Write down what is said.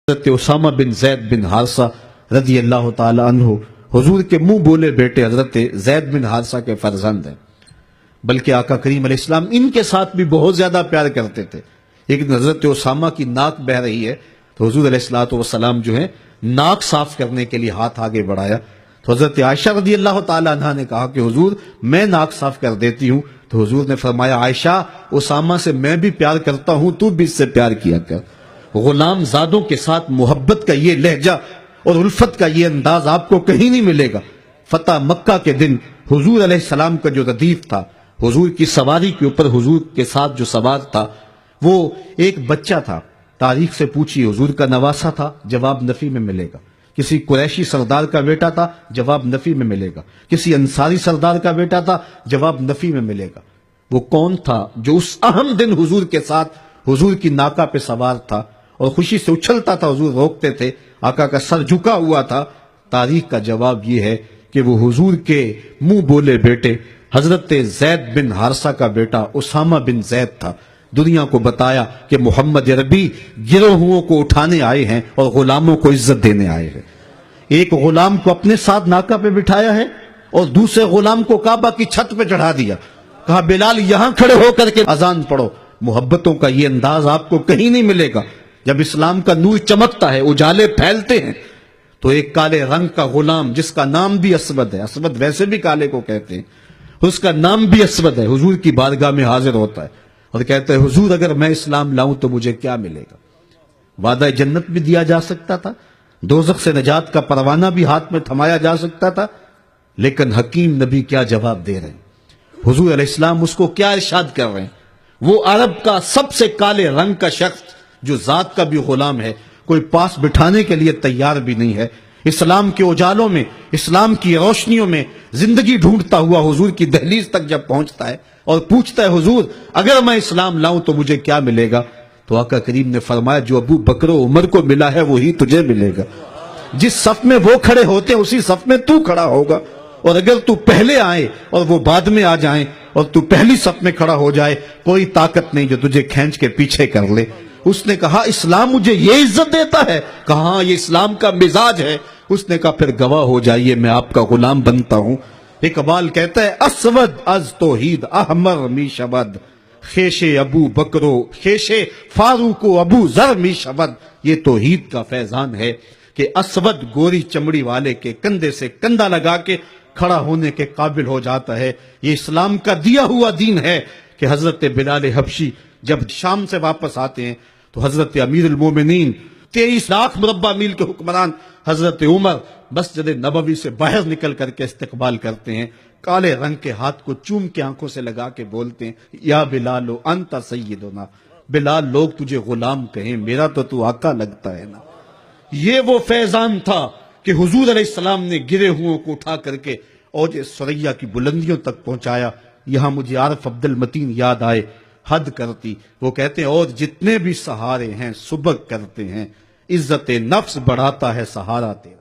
حضرت اسامہ بن زید بن حارثہ رضی اللہ تعالی عنہ حضور کے منہ بولے بیٹے حضرت زید بن حارثہ کے فرزند ہیں، بلکہ آقا کریم علیہ السلام ان کے ساتھ بھی بہت زیادہ پیار کرتے تھے۔ ایک دن حضرت اسامہ کی ناک بہہ رہی ہے تو حضور علیہ السلام جو ہے ناک صاف کرنے کے لیے ہاتھ آگے بڑھایا تو حضرت عائشہ رضی اللہ تعالی عنہ نے کہا کہ حضور میں ناک صاف کر دیتی ہوں، تو حضور نے فرمایا عائشہ اسامہ سے میں بھی پیار کرتا ہوں، تو بھی اس سے پیار کیا کر۔ غلام زادوں کے ساتھ محبت کا یہ لہجہ اور الفت کا یہ انداز آپ کو کہیں نہیں ملے گا۔ فتح مکہ کے دن حضور علیہ السلام کا جو ردیف تھا، حضور کی سواری کے اوپر حضور کے ساتھ جو سوار تھا وہ ایک بچہ تھا۔ تاریخ سے پوچھی، حضور کا نواسا تھا، جواب نفی میں ملے گا۔ کسی قریشی سردار کا بیٹا تھا، جواب نفی میں ملے گا۔ کسی انصاری سردار کا بیٹا تھا، جواب نفی میں ملے گا۔ وہ کون تھا جو اس اہم دن حضور کے ساتھ حضور کی ناکہ پہ سوار تھا اور خوشی سے اچھلتا تھا، حضور روکتے تھے، آقا کا سر جھکا ہوا تھا؟ تاریخ کا جواب یہ ہے کہ وہ حضور کے منہ بولے بیٹے حضرت زید بن حارثہ کا بیٹا اسامہ بن زید تھا۔ دنیا کو بتایا کہ محمد عربی گروہوں کو اٹھانے آئے ہیں اور غلاموں کو عزت دینے آئے ہیں۔ ایک غلام کو اپنے ساتھ ناکہ پہ بٹھایا ہے اور دوسرے غلام کو کعبہ کی چھت پہ چڑھا دیا، کہا بلال یہاں کھڑے ہو کر کے اذان پڑھو۔ محبتوں کا یہ انداز آپ کو کہیں نہیں ملے گا۔ جب اسلام کا نور چمکتا ہے، اجالے پھیلتے ہیں، تو ایک کالے رنگ کا غلام جس کا نام بھی اسود ہے، اسود ویسے بھی کالے کو کہتے ہیں، اس کا نام بھی اسود ہے، حضور کی بارگاہ میں حاضر ہوتا ہے اور کہتا ہے حضور اگر میں اسلام لاؤں تو مجھے کیا ملے گا؟ وعدہ جنت بھی دیا جا سکتا تھا، دوزخ سے نجات کا پروانہ بھی ہاتھ میں تھمایا جا سکتا تھا، لیکن حکیم نبی کیا جواب دے رہے ہیں؟ حضور علیہ السلام اس کو کیا ارشاد کر رہے ہیں؟ وہ عرب کا سب سے کالے رنگ کا شخص جو ذات کا بھی غلام ہے، کوئی پاس بٹھانے کے لیے تیار بھی نہیں ہے، اسلام کے اجالوں میں، اسلام کی روشنیوں میں زندگی ڈھونڈتا ہوا حضور کی دہلیز تک جب پہنچتا ہے اور پوچھتا ہے حضور اگر میں اسلام لاؤں تو مجھے کیا ملے گا؟ تو آقا کریم نے فرمایا جو ابو بکر و عمر کو ملا ہے وہی تجھے ملے گا۔ جس صف میں وہ کھڑے ہوتے ہیں اسی صف میں تو کھڑا ہوگا، اور اگر تو پہلے آئے اور وہ بعد میں آ جائیں اور تو پہلی صف میں کھڑا ہو جائے، کوئی طاقت نہیں جو تجھے کھینچ کے پیچھے کر لے۔ اس نے کہا اسلام مجھے یہ عزت دیتا ہے؟ کہا ہاں یہ اسلام کا مزاج ہے۔ اس نے کہا پھر گواہ ہو جائیے میں آپ کا غلام بنتا ہوں۔ اقبال کہتا ہے اسود از توحید احمر می شود، خیش ابو بکرو خیش فاروق و ابو ذر می شود۔ یہ توحید کا فیضان ہے کہ اسود گوری چمڑی والے کے کندھے سے کندھا لگا کے کھڑا ہونے کے قابل ہو جاتا ہے۔ یہ اسلام کا دیا ہوا دین ہے کہ حضرت بلال حبشی جب شام سے واپس آتے ہیں تو حضرت امیر المومنین 23 لاکھ مربع میل کے حکمران حضرت عمر مسجد نبوی سے باہر نکل کر کے استقبال کرتے ہیں، کالے رنگ کے ہاتھ کو چوم کے آنکھوں سے لگا کے بولتے ہیں یا بلال انت سیدنا، بلال لوگ تجھے غلام کہیں، میرا تو آقا لگتا ہے نا۔ یہ وہ فیضان تھا کہ حضور علیہ السلام نے گرے ہوئوں کو اٹھا کر کے اوج ثریا کی بلندیوں تک پہنچایا۔ یہاں مجھے عارف عبد المتین یاد آئے، حد کرتی، وہ کہتے ہیں اور جتنے بھی سہارے ہیں سبق کرتے ہیں، عزت نفس بڑھاتا ہے سہارا تیرا۔